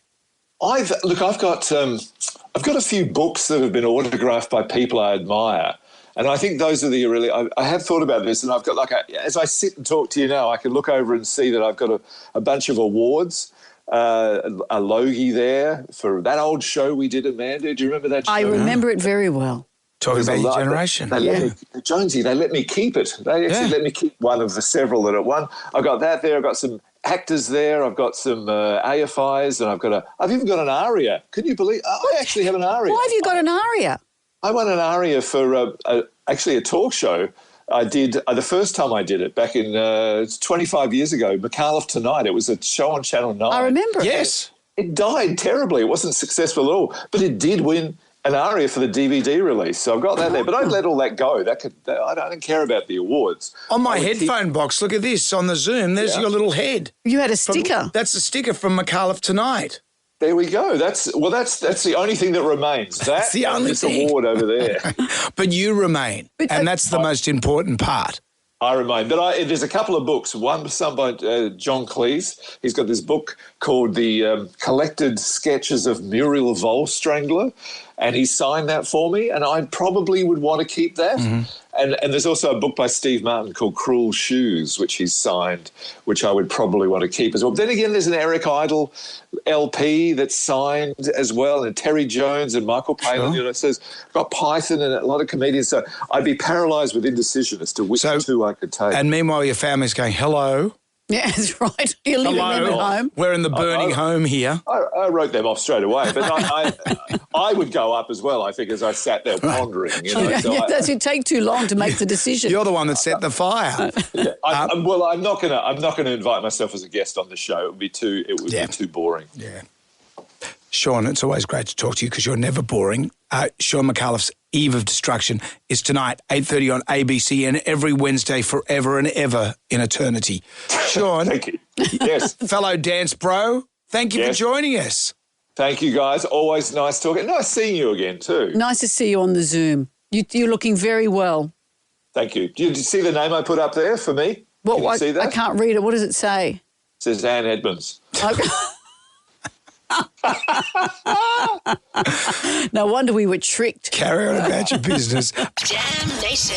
I've got a few books that have been autographed by people I admire. And I think those are the really, I have thought about this, and I've got as I sit and talk to you now, I can look over and see that I've got a bunch of awards, a Logie there for that old show we did, Amanda. Do you remember that show? I remember it very well. Talking about your generation. Jonesy, they let me keep it. They actually let me keep one of the several that it won. I've got that there. I've got some actors there. I've got some AFIs, and I've even got an aria. Can you believe? I actually have an aria. Why have you got an aria? I won an aria for actually a talk show I did the first time I did it back in 25 years ago. McAuliffe Tonight. It was a show on Channel 9. I remember. Yes. It died terribly. It wasn't successful at all, but it did win an ARIA for the DVD release. So I've got that there, but I'd let all that go. I don't care about the awards. On my headphone box, look at this on the Zoom. There's your little head. You had a sticker. That's a sticker from McAuliffe Tonight. There we go. That's the only thing that remains. That's the only thing. award over there. But you remain, and that's the most important part. I remain. But there's a couple of books. One by John Cleese. He's got this book called The Collected Sketches of Muriel Volstrangler, and he signed that for me, and I probably would want to keep that. Mm-hmm. And there's also a book by Steve Martin called Cruel Shoes, which he's signed, which I would probably want to keep as well. But then again, there's an Eric Idle LP that's signed as well, and Terry Jones and Michael Palin. You know, it says got Python and a lot of comedians. So I'd be paralysed with indecision as to which two I could take. And meanwhile, your family's going, hello. Yeah, that's right. You're leaving them at home. We're in the burning home here. I wrote them off straight away, but I would go up as well, I think, as I sat there pondering. You know, It'd take too long to make the decision. You're the one that set the fire. I'm not going to invite myself as a guest on the show. It would be too boring. Yeah. Sean, it's always great to talk to you because you're never boring. Sean McAuliffe's Eve of Destruction is tonight, 8:30 on ABC, and every Wednesday forever and ever in eternity. Sean. Thank you. Yes. Fellow dance bro, thank you for joining us. Thank you, guys. Always nice talking. Nice seeing you again, too. Nice to see you on the Zoom. You're looking very well. Thank you. Did you see the name I put up there for me? Well, Can you see that? I can't read it. What does it say? It says Anne Edmonds. Okay. No wonder we were tricked. Carry on about your business. Jam Nation.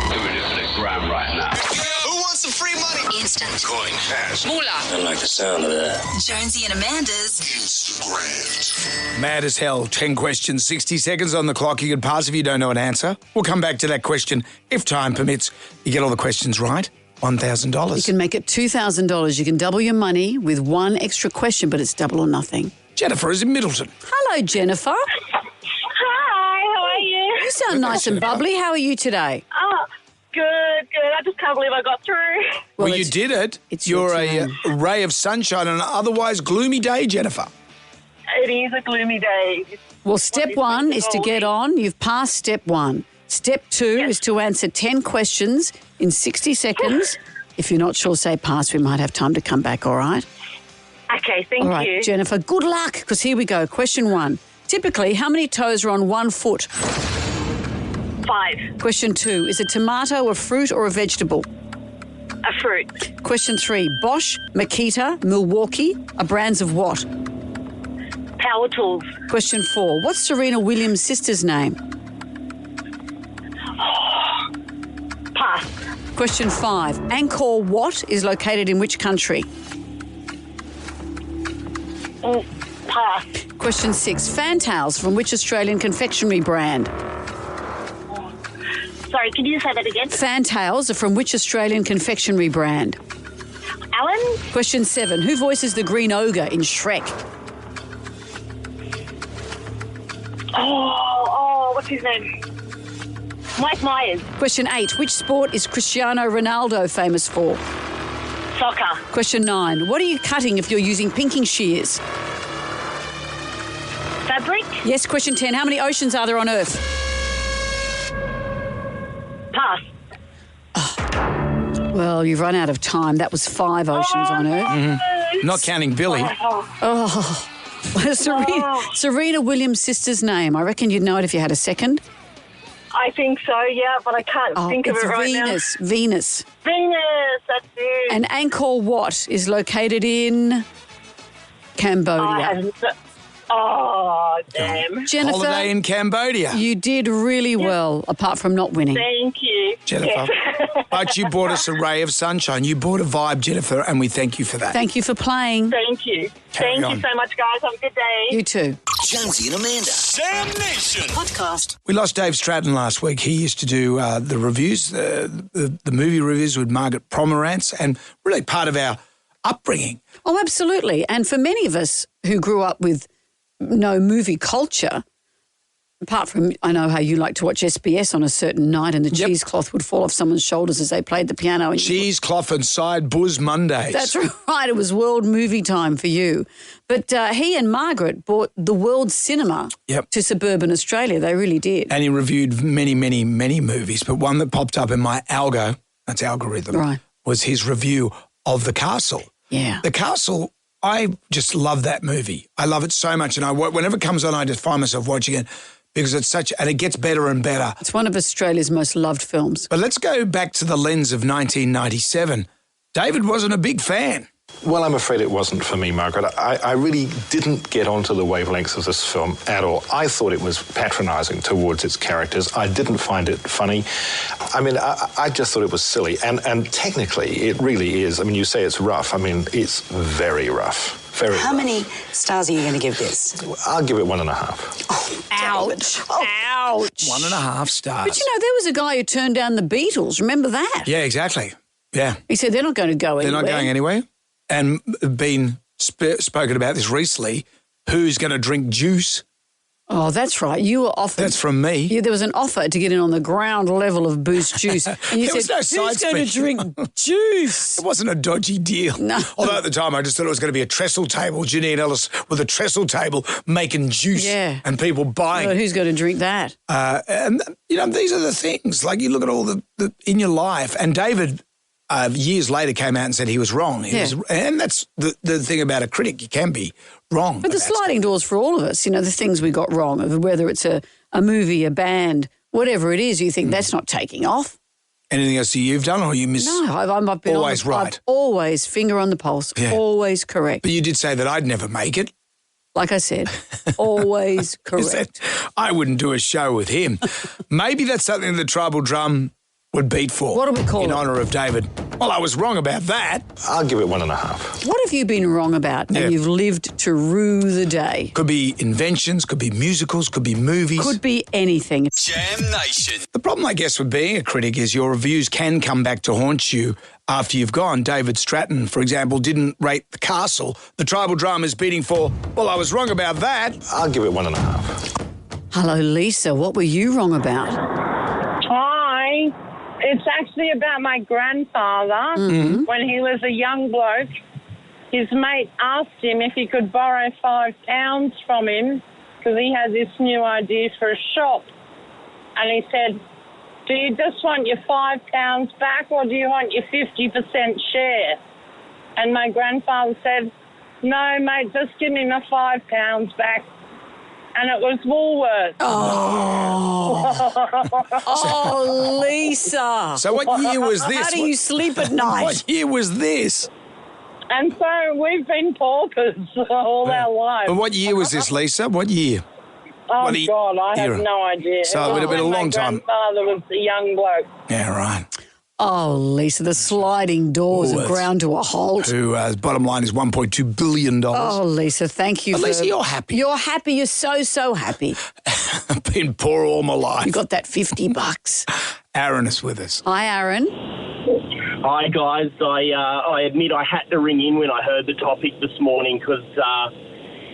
We're doing a gram right now. Who wants some free money? Instant. Coin cash. Moolah. I like the sound of that. Jonesy and Amanda's Instagram. Mad as hell. 10 questions, 60 seconds on the clock. You can pass if you don't know an answer. We'll come back to that question if time permits. You get all the questions right, $1,000. You can make it $2,000. You can double your money with one extra question, but it's double or nothing. Jennifer is in Middleton. Hello, Jennifer. Hi, how are you? You sound nice and bubbly. How are you today? Oh, good. I just can't believe I got through. Well, you did it. your You're a ray of sunshine on an otherwise gloomy day, Jennifer. It is a gloomy day. Well, step one is to get on. You've passed step one. Step two is to answer 10 questions in 60 seconds. If you're not sure, say pass. We might have time to come back, all right? Okay, thank All right, you. Jennifer, good luck, because here we go. Question one. Typically, how many toes are on one foot? 5. Question two. Is a tomato a fruit or a vegetable? A fruit. Question three. Bosch, Makita, Milwaukee are brands of what? Power tools. Question four. What's Serena Williams' sister's name? Pass. Question five. Angkor Wat is located in which country? Pass. Question six. Fantails from which Australian confectionery brand? Sorry, can you say that again? Fantails are from which Australian confectionery brand? Alan? Question seven. Who voices the green ogre in Shrek? What's his name? Mike Myers. Question eight. Which sport is Cristiano Ronaldo famous for? Soccer. Question nine. What are you cutting if you're using pinking shears? Fabric. Yes. Question 10. How many oceans are there on Earth? Pass. Well, you've run out of time. That was 5 oceans on Earth. Mm-hmm. Not counting Billy. Serena Williams' sister's name. I reckon you'd know it if you had a second. I think so, yeah, but I can't think of it right now. Venus. Venus, that's it. And Angkor Wat is located in Cambodia. Damn. Jennifer, Holiday in Cambodia. you did really well, apart from not winning. Thank you. Jennifer. Yes. But you brought us a ray of sunshine. You brought a vibe, Jennifer, and we thank you for that. Thank you for playing. Thank you. Carry Thank on. you so much, guys. Have a good day. You too. Jonesy and Amanda. Jam Nation. podcast. We lost Dave Stratton last week. He used to do the reviews, the movie reviews with Margaret Pomerantz, and really part of our upbringing. Oh, absolutely. And for many of us who grew up with no movie culture, Apart from, I know how you like to watch SBS on a certain night and the cheesecloth would fall off someone's shoulders as they played the piano. And cheesecloth and side buzz Mondays. That's right. It was world movie time for you. But he and Margaret brought the world cinema to suburban Australia. They really did. And he reviewed many, many, many movies. But one that popped up in my algorithm, was his review of The Castle. Yeah. The Castle, I just love that movie. I love it so much. And whenever it comes on, I just find myself watching it. Because and it gets better and better. It's one of Australia's most loved films. But let's go back to the lens of 1997. David wasn't a big fan. Well, I'm afraid it wasn't for me, Margaret. I really didn't get onto the wavelengths of this film at all. I thought it was patronising towards its characters. I didn't find it funny. I mean, I just thought it was silly. And technically, it really is. I mean, you say it's rough. I mean, it's very rough. How many stars are you going to give this? I'll give it 1.5. Oh, ouch. Ouch. 1.5 stars. But, there was a guy who turned down the Beatles. Remember that? Yeah, exactly. Yeah. He said they're not going to go anywhere. They're not going anywhere. And been spoken about this recently. Who's going to drink juice? Oh, that's right. You were offered. That's from me. Yeah, there was an offer to get in on the ground level of Boost Juice. And you there said, was no who's going to drink juice? It wasn't a dodgy deal. No. Although at the time I just thought it was going to be a trestle table. Janine Ellis with a trestle table making juice and people buying. But who's going to drink that? And, these are the things. Like you look at all the in your life. And David, years later, came out and said he was wrong. And that's the thing about a critic. You can be wrong. But the sliding doors for all of us, the things we got wrong, whether it's a movie, a band, whatever it is, you think that's not taking off. Anything else that you've done or you miss? No, I've been always right. I've always finger on the pulse, always correct. But you did say that I'd never make it. Like I said, always correct. I wouldn't do a show with him. Maybe that's something the Tribal Drum would beat for. What do we call it? In honour of David. Well, I was wrong about that. I'll give it 1.5. What have you been wrong about and you've lived to rue the day? Could be inventions, could be musicals, could be movies. Could be anything. Jam Nation. The problem, I guess, with being a critic is your reviews can come back to haunt you after you've gone. David Stratton, for example, didn't rate The Castle. The Tribal Drum is beating for, well, I was wrong about that. I'll give it 1.5. Hello, Lisa. What were you wrong about? Hi. It's actually about my grandfather. Mm-hmm. When he was a young bloke, his mate asked him if he could borrow £5 from him because he had this new idea for a shop. And he said, do you just want your £5 back or do you want your 50% share? And my grandfather said, no, mate, just give me my £5 back. And it was Woolworths. Oh, Lisa. So what year was this? How do you sleep at night? What year was this? And so we've been paupers all our lives. And what year was this, Lisa? What year? Oh, God, I have no idea. So it would have been a long time. My grandfather was a young bloke. Yeah, right. Oh, Lisa, the sliding doors have ground to a halt. Bottom line is $1.2 billion. Oh, Lisa, thank you. Lisa, you're happy. You're happy. You're so happy. I've been poor all my life. You got that $50. Aaron is with us. Hi, Aaron. Hi, guys. I admit I had to ring in when I heard the topic this morning because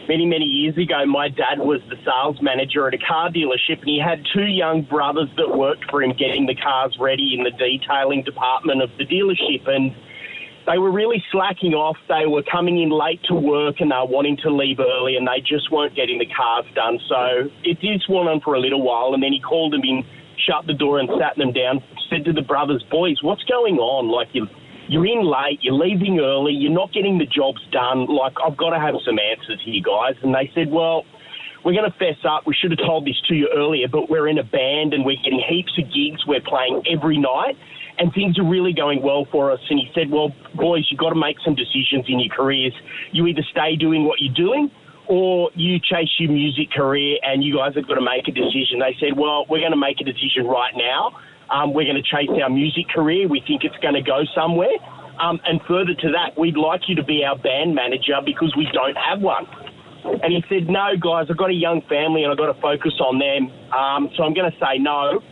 many years ago, my dad was the sales manager at a car dealership and he had two young brothers that worked for him getting the cars ready in the detailing department of the dealership. And they were really slacking off. They were coming in late to work and they were wanting to leave early and they just weren't getting the cars done. So it did went on for a little while and then he called them in, shut the door and sat them down, said to the brothers, boys, what's going on? Like, you're in late, you're leaving early, you're not getting the jobs done. Like, I've got to have some answers here, guys. And they said, well, we're going to fess up. We should have told this to you earlier, but we're in a band and we're getting heaps of gigs. We're playing every night and things are really going well for us. And he said, well, boys, you've got to make some decisions in your careers. You either stay doing what you're doing or you chase your music career and you guys have got to make a decision. They said, well, we're going to make a decision right now. We're going to chase our music career. We think it's going to go somewhere. And further to that, we'd like you to be our band manager because we don't have one. And he said, no, guys, I've got a young family and I've got to focus on them. So I'm going to say no.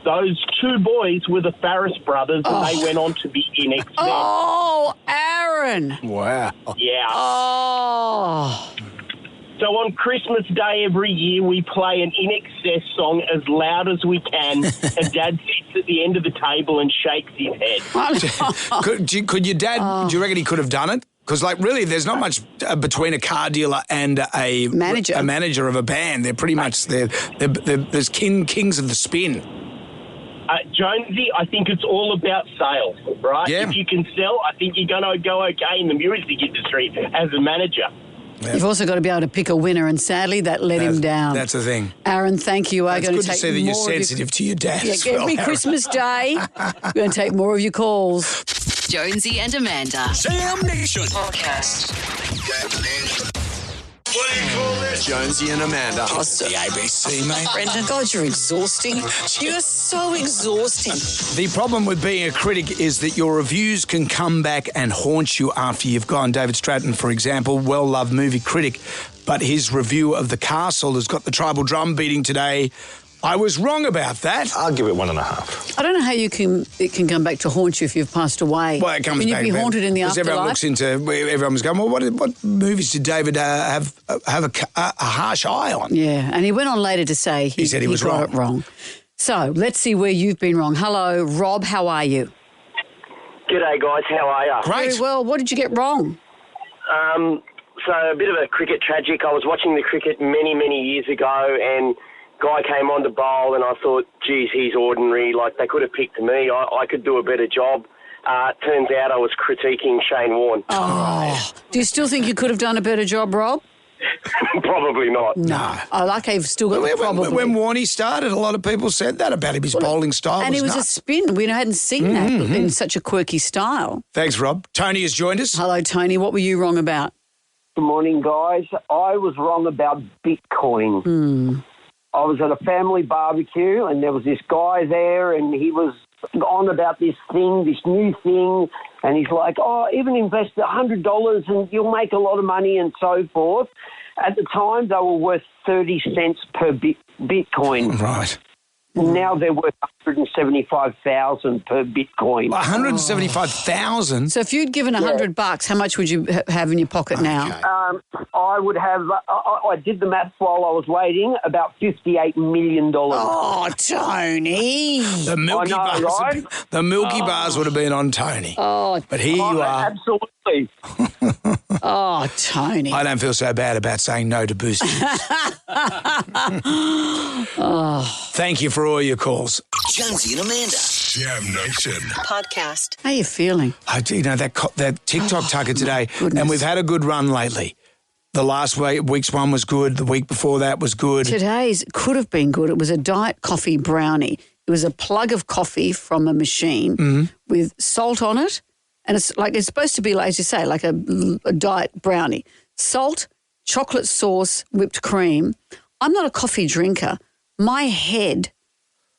Those two boys were the Farris brothers and they went on to be in XZ. Oh, Aaron. Wow. Yeah. Oh. So on Christmas Day every year, we play an In Excess song as loud as we can, and Dad sits at the end of the table and shakes his head. Could your dad, do you reckon he could have done it? Because, like, really, there's not much between a car dealer and a manager of a band. They're pretty much, there's kings of the spin. Jonesy, I think it's all about sales, right? Yeah. If you can sell, I think you're going to go okay in the music industry as a manager. You've also got to be able to pick a winner, and sadly, that let him down. That's the thing. Aaron, thank you. We're going It's to good take to see that more you're sensitive to your dad as well, every Aaron. Christmas Day, we're going to take more of your calls. Jonesy and Amanda. Jam Nation Podcast. What do you call this? Jonesy and Amanda. That's the ABC, mate. Brendan, God, you're exhausting. You're so exhausting. The problem with being a critic is that your reviews can come back and haunt you after you've gone. David Stratton, for example, well-loved movie critic, but his review of The Castle has got the tribal drum beating today. I was wrong about that. I'll give it 1.5. I don't know how it can come back to haunt you if you've passed away. Well, it comes Can you back be haunted in the because afterlife? everyone was going, well, what movies did David have a harsh eye on? Yeah, and he went on later to say He said he was got wrong. it wrong. So let's see where you've been wrong. Hello, Rob, how are you? G'day, guys. How are you? Very well. What did you get wrong? So a bit of a cricket tragic. I was watching the cricket many, many years ago, and guy came on to bowl, and I thought, geez, he's ordinary. Like, they could have picked me. I could do a better job. Turns out I was critiquing Shane Warne. Oh. Do you still think you could have done a better job, Rob? Probably not. No. I like how you've still got the probably. When Warney started, a lot of people said that about him. His bowling style and was it was nuts. a spin. We hadn't seen that in such a quirky style. Thanks, Rob. Tony has joined us. Hello, Tony. What were you wrong about? Good morning, guys. I was wrong about Bitcoin. I was at a family barbecue, and there was this guy there, and he was on about this new thing, and he's like, oh, even invest $100 and you'll make a lot of money and so forth. At the time, they were worth 30 cents per Bitcoin. Right. Now they're worth 175,000 per Bitcoin. 175,000? So if you'd given $100, how much would you have in your pocket now? I would have, I did the maths while I was waiting, about $58 million. Oh, Tony. The Milky I know, Bars, right? the Milky Bars would have been on Tony. Oh, but here you are. Absolutely. Oh, Tony. I don't feel so bad about saying no to boosting. Thank you for all your calls. Jonesy and Amanda. Jam Nation. Podcast. How are you feeling? That TikTok tucker today, and we've had a good run lately. The last week's one was good. The week before that was good. Today's could have been good. It was a diet coffee brownie. It was a plug of coffee from a machine with salt on it. And it's supposed to be, like, as you say, like a diet brownie. Salt, chocolate sauce, whipped cream. I'm not a coffee drinker. My head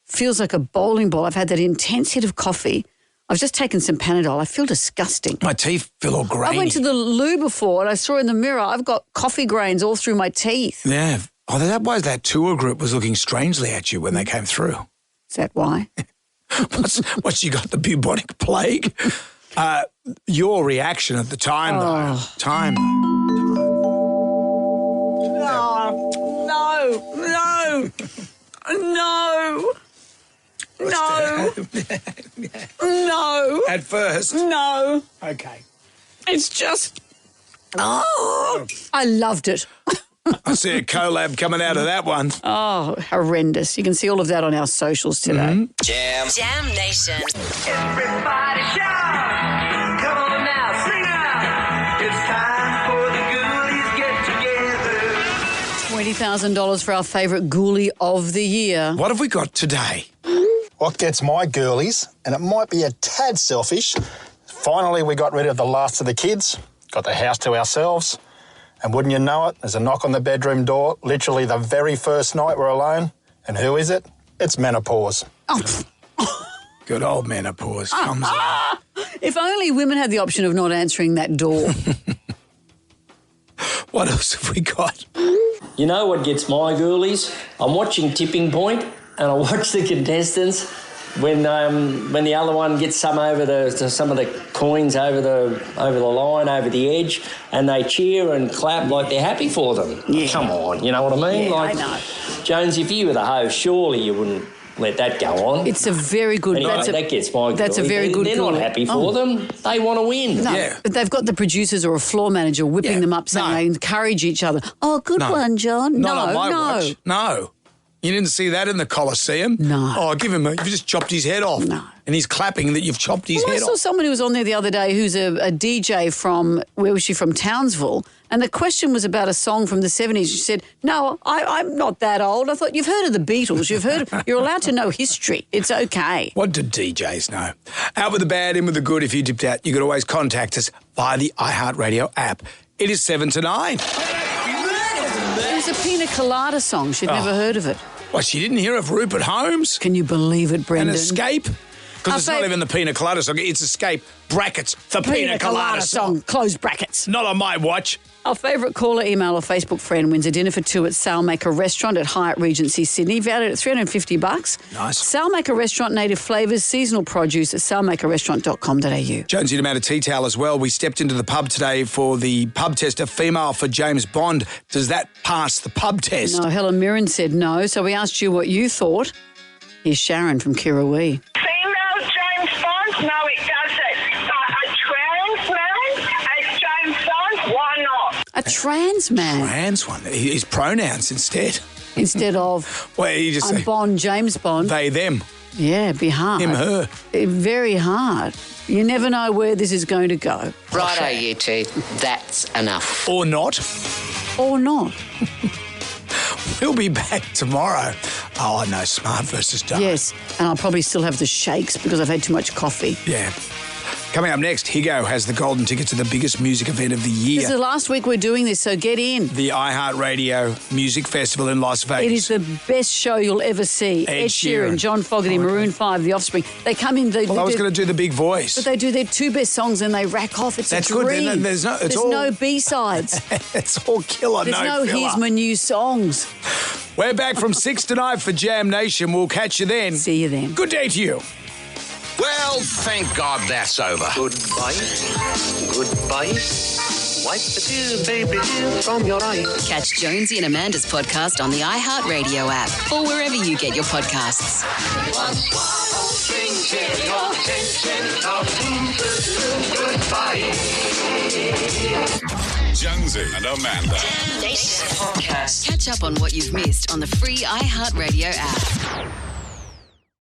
feels like a bowling ball. I've had that intense hit of coffee. I've just taken some Panadol. I feel disgusting. My teeth feel all grainy. I went to the loo before and I saw in the mirror I've got coffee grains all through my teeth. Yeah. Oh, that was that tour group was looking strangely at you when they came through. Is that why? What's you got, the bubonic plague? Your reaction at the time, though. Time. No. At first? No. Okay. It's just, I loved it. I see a collab coming out of that one. Oh, horrendous. You can see all of that on our socials today. Jam Nation. Everybody shout! Come on now, sing out! It's time for the Ghoulies get together. $20,000 for our favourite ghoulie of the year. What have we got today? What gets my girlies, and it might be a tad selfish, finally we got rid of the last of the kids, got the house to ourselves, and wouldn't you know it, there's a knock on the bedroom door, literally the very first night we're alone. And who is it? It's menopause. Good old menopause comes in. If only women had the option of not answering that door. What else have we got? You know what gets my ghoulies? I'm watching Tipping Point and I watch the contestants when the other one gets some of the coins over the line, over the edge, and they cheer and clap like they're happy for them. Yeah. Come on, you know what I mean? Yeah, like, I know. Jones, if you were the host, surely you wouldn't let that go on. It's a very good... Anyway, that gets my That's a very good... They're not happy for them. They want to win. No, but they've got the producers or a floor manager whipping them up saying they encourage each other. Oh, good one, John. Not on my watch. No. You didn't see that in the Coliseum? No. Oh, you've just chopped his head off. No. And he's clapping that you've chopped his head I saw off. someone who was on there the other day who's a DJ from, where was she from, Townsville, and the question was about a song from the 70s. She said, no, I'm not that old. I thought, you've heard of the Beatles. You're allowed to know history. It's okay. What do DJs know? Out with the bad, in with the good. If you dipped out, you could always contact us via the iHeartRadio app. It is 7 to 9. It was a Pina Colada song. She'd never heard of it. Well, she didn't hear of Rupert Holmes? Can you believe it, Brendan? And Escape? Because it's not even the Pina Colada song. It's Escape, brackets, the Pina Colada song. Close brackets. Not on my watch. Our favourite caller, email or Facebook friend wins a dinner for two at Sailmaker Restaurant at Hyatt Regency, Sydney, valued at $350. Nice. Sailmaker Restaurant, native flavours, seasonal produce at sailmakerrestaurant.com.au. Jonesy and Amanda Tea Towel as well. We stepped into the pub today for the pub test, a female for James Bond. Does that pass the pub test? No, Helen Mirren said no, so we asked you what you thought. Here's Sharon from Kirrawee. Female James Bond? No, it doesn't. A trans man as James Bond? Why not? A trans man? Trans one. His pronouns instead. Instead of, well, you just I'm say, Bond, James Bond. They, them. Yeah, it'd be hard. Him, her. Very hard. You never know where this is going to go. Righto, you two. That's enough. Or not. Or not. We'll be back tomorrow. Oh, I know, smart versus dark. Yes, and I'll probably still have the shakes because I've had too much coffee. Yeah. Coming up next, Higo has the golden ticket to the biggest music event of the year. This is the last week we're doing this, so get in. The iHeartRadio Music Festival in Las Vegas. It is the best show you'll ever see. Ed Sheeran. John Fogerty, Maroon 5, The Offspring. They come in... I was going to do the big voice. But they do their two best songs and they rack off. It's That's a dream. good. There's no B-sides. It's all killer, There's no filler. here's my new songs. We're back from 6 to 9 for Jam Nation. We'll catch you then. See you then. Good day to you. Well, thank God that's over. Goodbye. Goodbye. Wipe the tears, baby, from your eyes. Catch Jonesy and Amanda's podcast on the iHeartRadio app or wherever you get your podcasts. Jonesy and Amanda. Damn Nation podcast. Catch up on what you've missed on the free iHeartRadio app.